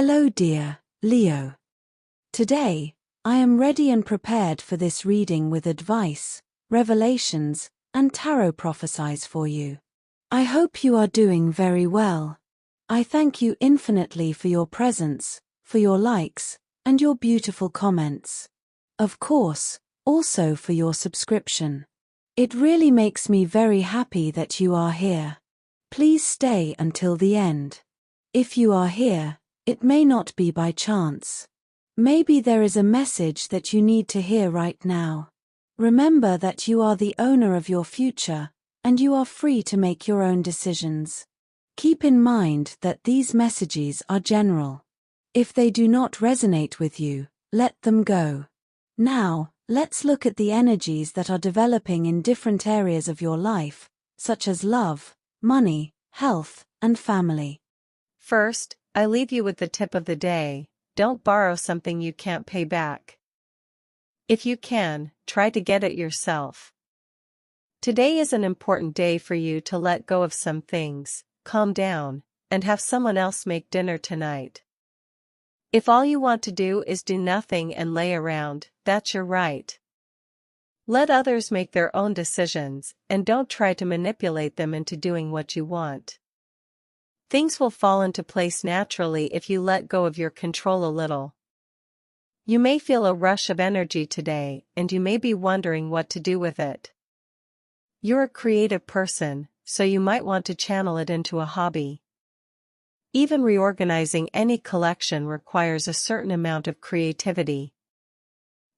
Hello dear Leo. Today, I am ready and prepared for this reading with advice, revelations, and tarot prophecies for you. I hope you are doing very well. I thank you infinitely for your presence, for your likes, and your beautiful comments. Of course, also for your subscription. It really makes me very happy that you are here. Please stay until the end. If you are here, it may not be by chance. Maybe there is a message that you need to hear right now. Remember that you are the owner of your future, and you are free to make your own decisions. Keep in mind that these messages are general. If they do not resonate with you, let them go. Now, let's look at the energies that are developing in different areas of your life, such as love, money, health, and family. First, I leave you with the tip of the day: don't borrow something you can't pay back. If you can, try to get it yourself. Today is an important day for you to let go of some things, calm down, and have someone else make dinner tonight. If all you want to do is do nothing and lay around, that's your right. Let others make their own decisions, and don't try to manipulate them into doing what you want. Things will fall into place naturally if you let go of your control a little. You may feel a rush of energy today, and you may be wondering what to do with it. You're a creative person, so you might want to channel it into a hobby. Even reorganizing any collection requires a certain amount of creativity.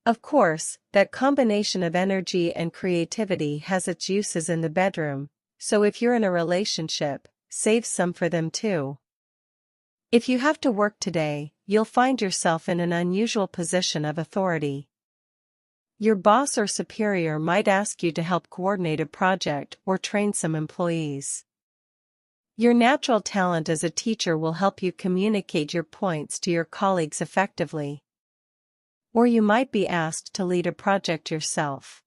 Of course, that combination of energy and creativity has its uses in the bedroom, so if you're in a relationship, save some for them too. If you have to work today, you'll find yourself in an unusual position of authority. Your boss or superior might ask you to help coordinate a project or train some employees. Your natural talent as a teacher will help you communicate your points to your colleagues effectively. Or you might be asked to lead a project yourself.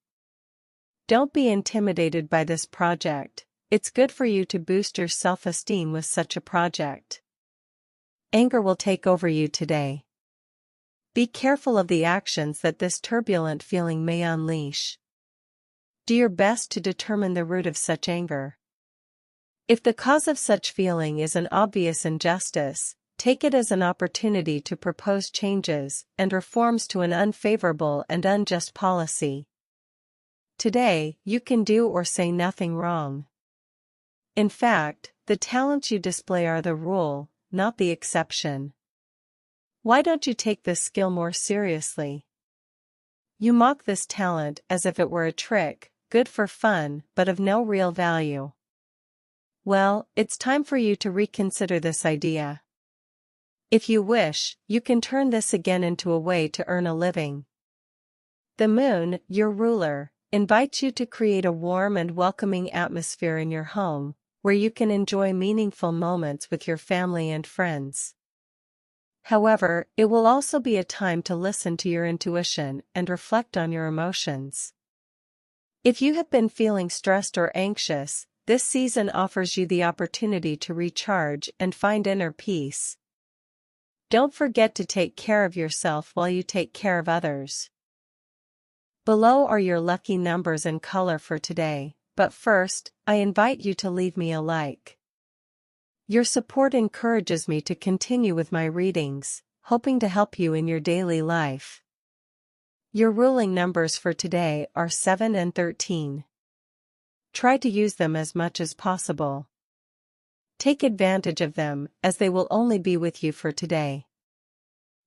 Don't be intimidated by this project. It's good for you to boost your self-esteem with such a project. Anger will take over you today. Be careful of the actions that this turbulent feeling may unleash. Do your best to determine the root of such anger. If the cause of such feeling is an obvious injustice, take it as an opportunity to propose changes and reforms to an unfavorable and unjust policy. Today, you can do or say nothing wrong. In fact, the talents you display are the rule, not the exception. Why don't you take this skill more seriously? You mock this talent as if it were a trick, good for fun, but of no real value. Well, it's time for you to reconsider this idea. If you wish, you can turn this again into a way to earn a living. The moon, your ruler, invites you to create a warm and welcoming atmosphere in your home, where you can enjoy meaningful moments with your family and friends. However, it will also be a time to listen to your intuition and reflect on your emotions. If you have been feeling stressed or anxious, this season offers you the opportunity to recharge and find inner peace. Don't forget to take care of yourself while you take care of others. Below are your lucky numbers and color for today. But first, I invite you to leave me a like. Your support encourages me to continue with my readings, hoping to help you in your daily life. Your ruling numbers for today are 7 and 13. Try to use them as much as possible. Take advantage of them, as they will only be with you for today.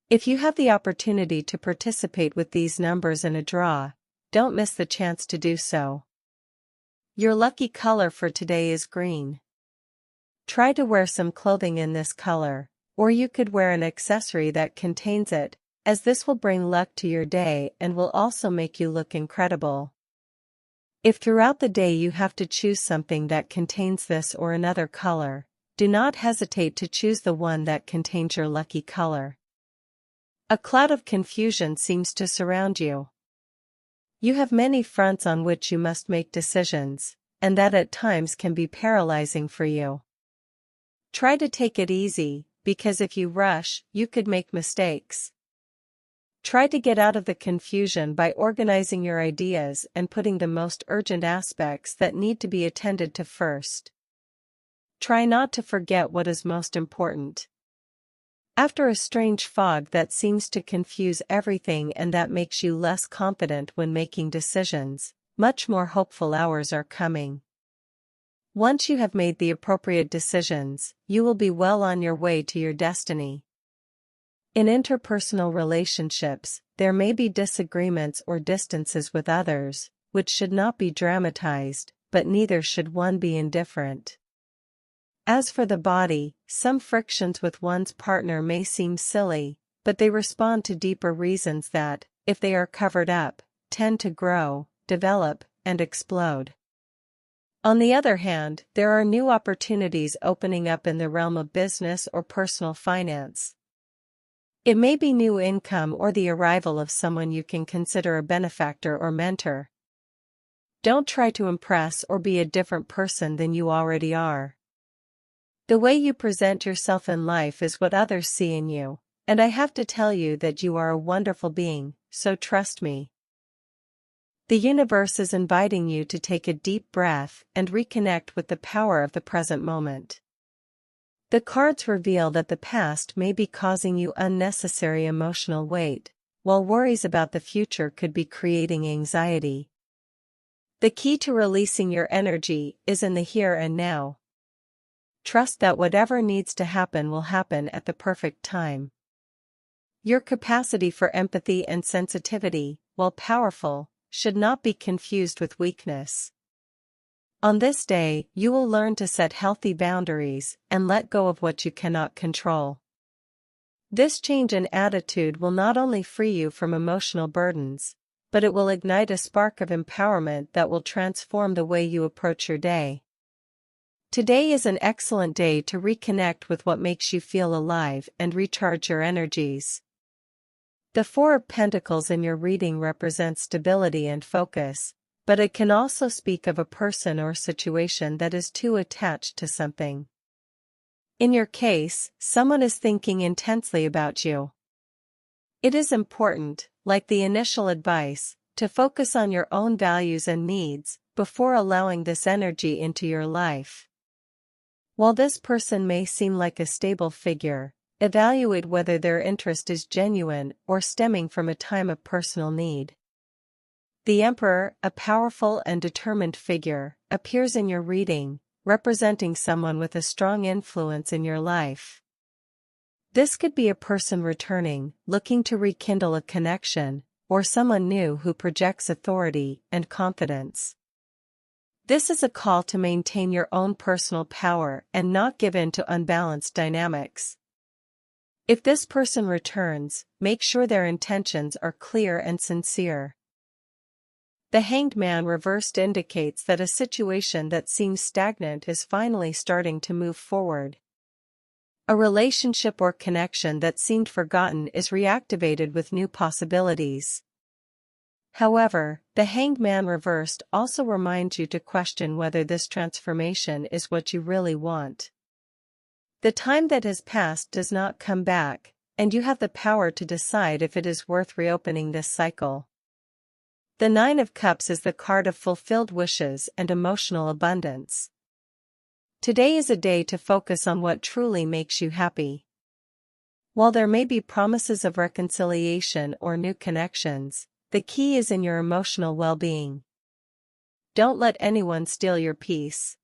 If you have the opportunity to participate with these numbers in a draw, don't miss the chance to do so. Your lucky color for today is green. Try to wear some clothing in this color, or you could wear an accessory that contains it, as this will bring luck to your day and will also make you look incredible. If throughout the day you have to choose something that contains this or another color, do not hesitate to choose the one that contains your lucky color. A cloud of confusion seems to surround you. You have many fronts on which you must make decisions, and that at times can be paralyzing for you. Try to take it easy, because if you rush, you could make mistakes. Try to get out of the confusion by organizing your ideas and putting the most urgent aspects that need to be attended to first. Try not to forget what is most important. After a strange fog that seems to confuse everything and that makes you less confident when making decisions, much more hopeful hours are coming. Once you have made the appropriate decisions, you will be well on your way to your destiny. In interpersonal relationships, there may be disagreements or distances with others, which should not be dramatized, but neither should one be indifferent. As for the body, some frictions with one's partner may seem silly, but they respond to deeper reasons that, if they are covered up, tend to grow, develop, and explode. On the other hand, there are new opportunities opening up in the realm of business or personal finance. It may be new income or the arrival of someone you can consider a benefactor or mentor. Don't try to impress or be a different person than you already are. The way you present yourself in life is what others see in you, and I have to tell you that you are a wonderful being, so trust me. The universe is inviting you to take a deep breath and reconnect with the power of the present moment. The cards reveal that the past may be causing you unnecessary emotional weight, while worries about the future could be creating anxiety. The key to releasing your energy is in the here and now. Trust that whatever needs to happen will happen at the perfect time. Your capacity for empathy and sensitivity, while powerful, should not be confused with weakness. On this day, you will learn to set healthy boundaries and let go of what you cannot control. This change in attitude will not only free you from emotional burdens, but it will ignite a spark of empowerment that will transform the way you approach your day. Today is an excellent day to reconnect with what makes you feel alive and recharge your energies. The Four of Pentacles in your reading represents stability and focus, but it can also speak of a person or situation that is too attached to something. In your case, someone is thinking intensely about you. It is important, like the initial advice, to focus on your own values and needs before allowing this energy into your life. While this person may seem like a stable figure, evaluate whether their interest is genuine or stemming from a time of personal need. The Emperor, a powerful and determined figure, appears in your reading, representing someone with a strong influence in your life. This could be a person returning, looking to rekindle a connection, or someone new who projects authority and confidence. This is a call to maintain your own personal power and not give in to unbalanced dynamics. If this person returns, make sure their intentions are clear and sincere. The Hanged Man reversed indicates that a situation that seems stagnant is finally starting to move forward. A relationship or connection that seemed forgotten is reactivated with new possibilities. However, the Hanged Man reversed also reminds you to question whether this transformation is what you really want. The time that has passed does not come back, and you have the power to decide if it is worth reopening this cycle. The Nine of Cups is the card of fulfilled wishes and emotional abundance. Today is a day to focus on what truly makes you happy. While there may be promises of reconciliation or new connections, the key is in your emotional well-being. Don't let anyone steal your peace.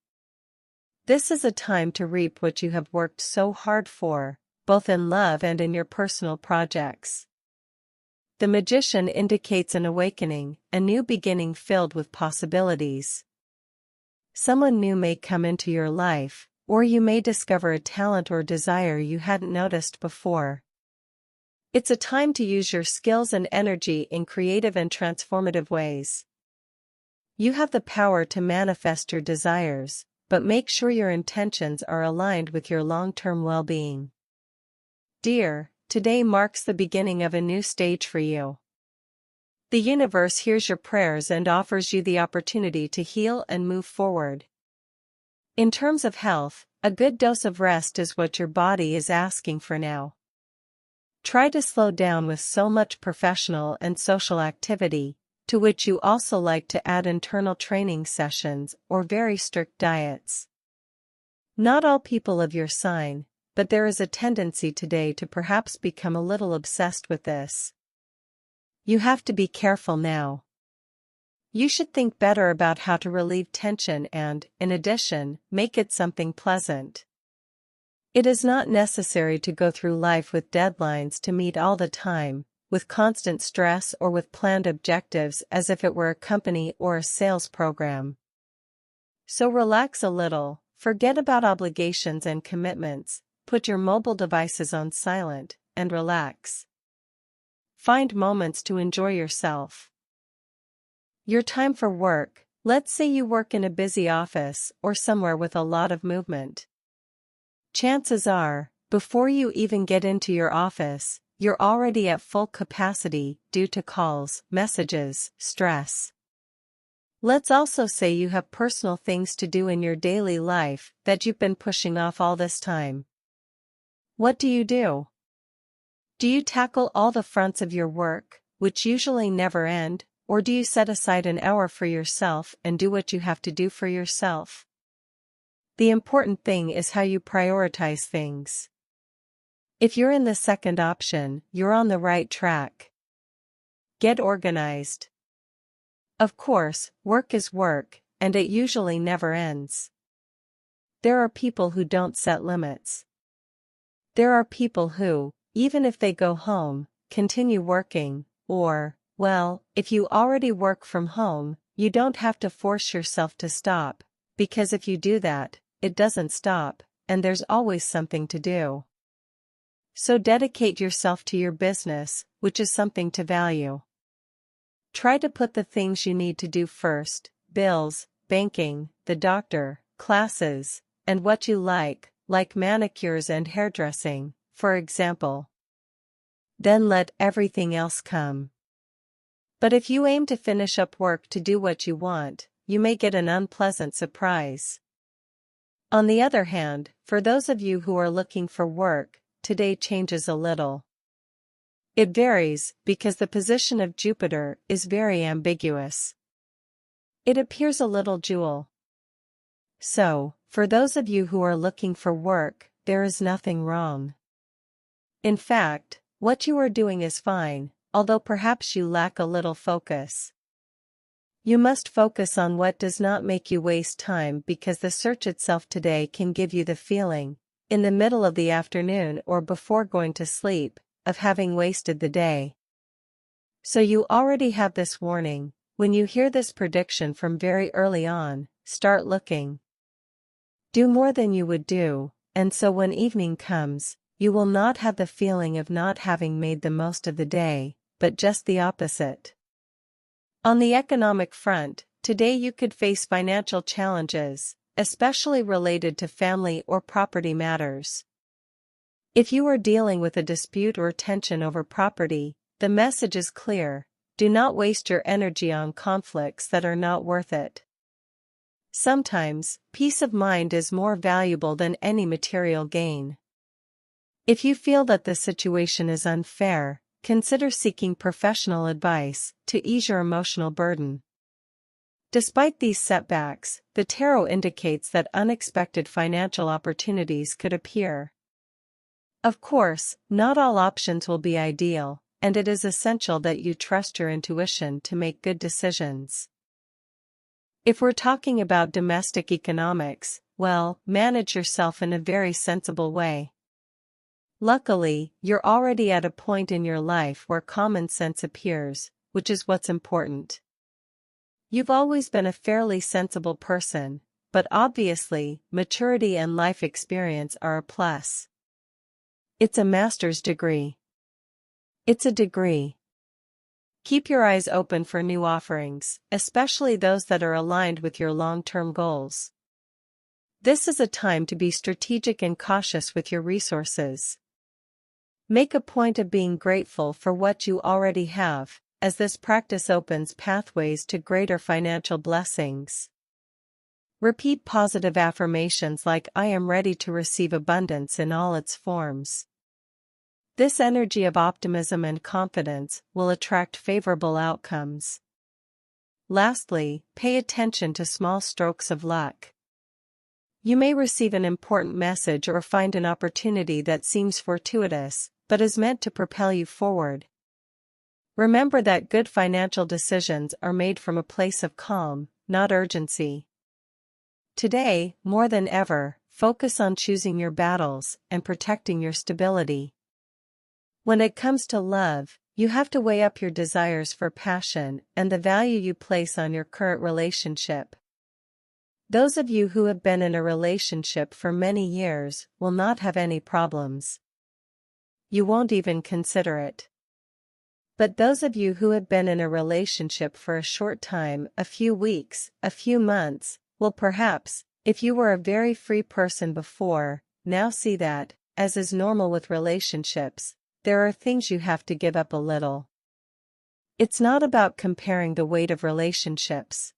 This is a time to reap what you have worked so hard for, both in love and in your personal projects. The Magician indicates an awakening, a new beginning filled with possibilities. Someone new may come into your life, or you may discover a talent or desire you hadn't noticed before. It's a time to use your skills and energy in creative and transformative ways. You have the power to manifest your desires, but make sure your intentions are aligned with your long-term well-being. Dear, today marks the beginning of a new stage for you. The universe hears your prayers and offers you the opportunity to heal and move forward. In terms of health, a good dose of rest is what your body is asking for now. Try to slow down with so much professional and social activity, to which you also like to add internal training sessions or very strict diets. Not all people of your sign, but there is a tendency today to perhaps become a little obsessed with this. You have to be careful now. You should think better about how to relieve tension and, in addition, make it something pleasant. It is not necessary to go through life with deadlines to meet all the time, with constant stress or with planned objectives as if it were a company or a sales program. So relax a little, forget about obligations and commitments, put your mobile devices on silent, and relax. Find moments to enjoy yourself. Your time for work, let's say you work in a busy office or somewhere with a lot of movement. Chances are, before you even get into your office, you're already at full capacity due to calls, messages, stress. Let's also say you have personal things to do in your daily life that you've been pushing off all this time. What do? Do you tackle all the fronts of your work, which usually never end, or do you set aside an hour for yourself and do what you have to do for yourself? The important thing is how you prioritize things. If you're in the second option, you're on the right track. Get organized. Of course, work is work, and it usually never ends. There are people who don't set limits. There are people who, even if they go home, continue working, or, well, if you already work from home, you don't have to force yourself to stop, because if you do that, it doesn't stop, and there's always something to do. So dedicate yourself to your business, which is something to value. Try to put the things you need to do first: bills, banking, the doctor, classes, and what you like manicures and hairdressing, for example. Then let everything else come. But if you aim to finish up work to do what you want, you may get an unpleasant surprise. On the other hand, for those of you who are looking for work, today changes a little. It varies because the position of Jupiter is very ambiguous. It appears a little dual. So, for those of you who are looking for work, there is nothing wrong. In fact, what you are doing is fine, although perhaps you lack a little focus. You must focus on what does not make you waste time, because the search itself today can give you the feeling, in the middle of the afternoon or before going to sleep, of having wasted the day. So you already have this warning. When you hear this prediction from very early on, start looking. Do more than you would do, and so when evening comes, you will not have the feeling of not having made the most of the day, but just the opposite. On the economic front, today you could face financial challenges, especially related to family or property matters. If you are dealing with a dispute or tension over property, the message is clear: do not waste your energy on conflicts that are not worth it. Sometimes, peace of mind is more valuable than any material gain. If you feel that the situation is unfair, consider seeking professional advice to ease your emotional burden. Despite these setbacks, the tarot indicates that unexpected financial opportunities could appear. Of course, not all options will be ideal, and it is essential that you trust your intuition to make good decisions. If we're talking about domestic economics, well, manage yourself in a very sensible way. Luckily, you're already at a point in your life where common sense appears, which is what's important. You've always been a fairly sensible person, but obviously, maturity and life experience are a plus. It's a master's degree. It's a degree. Keep your eyes open for new offerings, especially those that are aligned with your long-term goals. This is a time to be strategic and cautious with your resources. Make a point of being grateful for what you already have, as this practice opens pathways to greater financial blessings. Repeat positive affirmations like "I am ready to receive abundance in all its forms." This energy of optimism and confidence will attract favorable outcomes. Lastly, pay attention to small strokes of luck. You may receive an important message or find an opportunity that seems fortuitous, but is meant to propel you forward. Remember that good financial decisions are made from a place of calm, not urgency. Today, more than ever, focus on choosing your battles and protecting your stability. When it comes to love, you have to weigh up your desires for passion and the value you place on your current relationship. Those of you who have been in a relationship for many years will not have any problems. You won't even consider it. But those of you who have been in a relationship for a short time, a few weeks, a few months, will perhaps, if you were a very free person before, now see that, as is normal with relationships, there are things you have to give up a little. It's not about comparing the weight of relationships.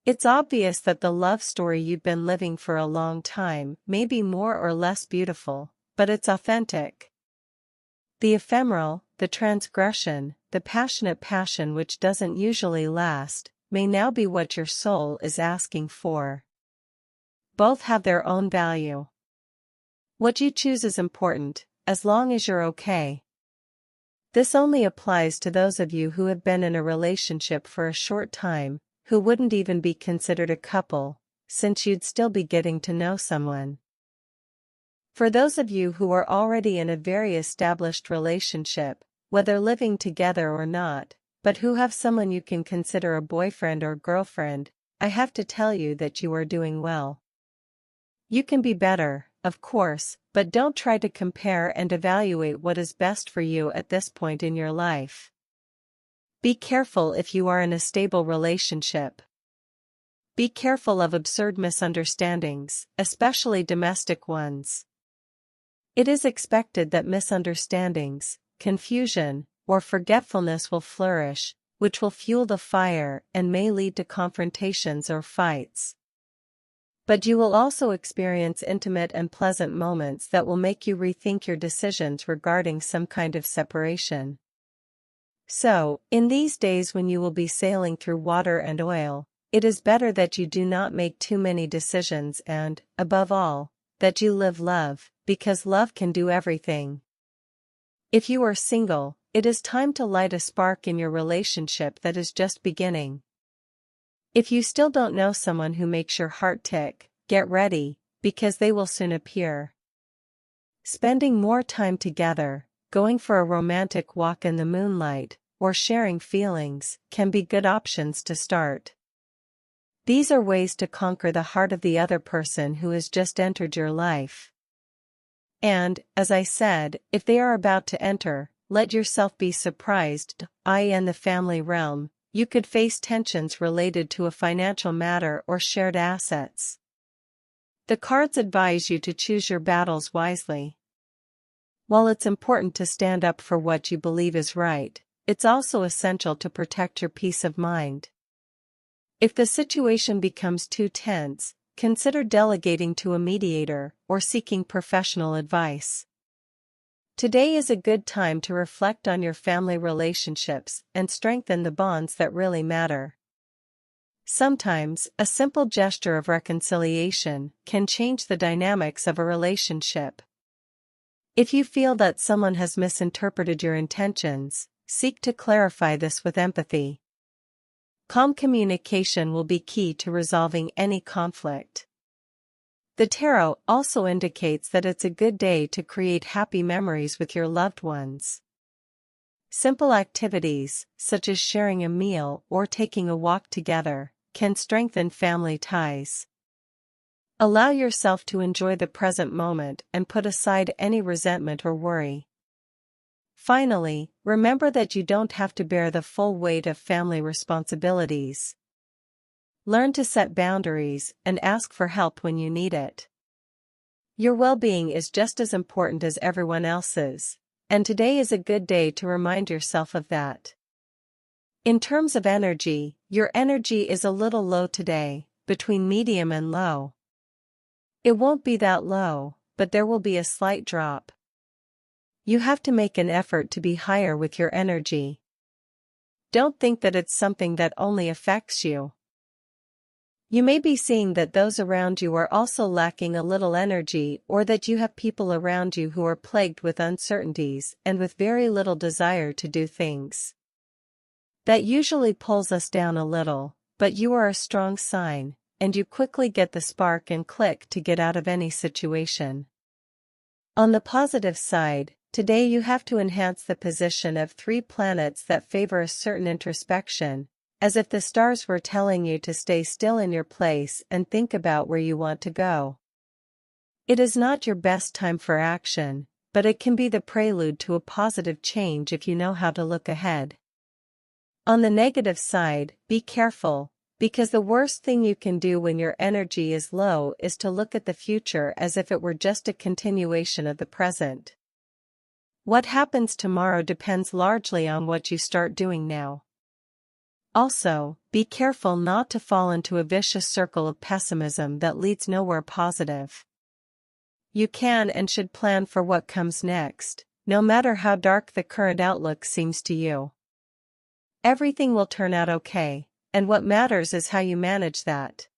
It's obvious that the love story you've been living for a long time may be more or less beautiful, but it's authentic. The ephemeral, the transgression, the passionate passion which doesn't usually last, may now be what your soul is asking for. Both have their own value. What you choose is important, as long as you're okay. This only applies to those of you who have been in a relationship for a short time, who wouldn't even be considered a couple, since you'd still be getting to know someone. For those of you who are already in a very established relationship, whether living together or not, but who have someone you can consider a boyfriend or girlfriend, I have to tell you that you are doing well. You can be better, of course, but don't try to compare and evaluate what is best for you at this point in your life. Be careful if you are in a stable relationship. Be careful of absurd misunderstandings, especially domestic ones. It is expected that misunderstandings, confusion, or forgetfulness will flourish, which will fuel the fire and may lead to confrontations or fights. But you will also experience intimate and pleasant moments that will make you rethink your decisions regarding some kind of separation. So, in these days when you will be sailing through water and oil, it is better that you do not make too many decisions and, above all, that you live love, because love can do everything. If you are single, it is time to light a spark in your relationship that is just beginning. If you still don't know someone who makes your heart tick, get ready, because they will soon appear. Spending more time together, going for a romantic walk in the moonlight, or sharing feelings, can be good options to start. These are ways to conquer the heart of the other person who has just entered your life. And, as I said, if they are about to enter, let yourself be surprised. In the family realm, you could face tensions related to a financial matter or shared assets. The cards advise you to choose your battles wisely. While it's important to stand up for what you believe is right, it's also essential to protect your peace of mind. If the situation becomes too tense, consider delegating to a mediator or seeking professional advice. Today is a good time to reflect on your family relationships and strengthen the bonds that really matter. Sometimes, a simple gesture of reconciliation can change the dynamics of a relationship. If you feel that someone has misinterpreted your intentions, seek to clarify this with empathy. Calm communication will be key to resolving any conflict. The tarot also indicates that it's a good day to create happy memories with your loved ones. Simple activities, such as sharing a meal or taking a walk together, can strengthen family ties. Allow yourself to enjoy the present moment and put aside any resentment or worry. Finally, remember that you don't have to bear the full weight of family responsibilities. Learn to set boundaries and ask for help when you need it. Your well-being is just as important as everyone else's, and today is a good day to remind yourself of that. In terms of energy, your energy is a little low today, between medium and low. It won't be that low, but there will be a slight drop. You have to make an effort to be higher with your energy. Don't think that it's something that only affects you. You may be seeing that those around you are also lacking a little energy, or that you have people around you who are plagued with uncertainties and with very little desire to do things. That usually pulls us down a little, but you are a strong sign, and you quickly get the spark and click to get out of any situation. On the positive side, today you have to enhance the position of 3 planets that favor a certain introspection, as if the stars were telling you to stay still in your place and think about where you want to go. It is not your best time for action, but it can be the prelude to a positive change if you know how to look ahead. On the negative side, be careful, because the worst thing you can do when your energy is low is to look at the future as if it were just a continuation of the present. What happens tomorrow depends largely on what you start doing now. Also, be careful not to fall into a vicious circle of pessimism that leads nowhere positive. You can and should plan for what comes next, no matter how dark the current outlook seems to you. Everything will turn out okay, and what matters is how you manage that.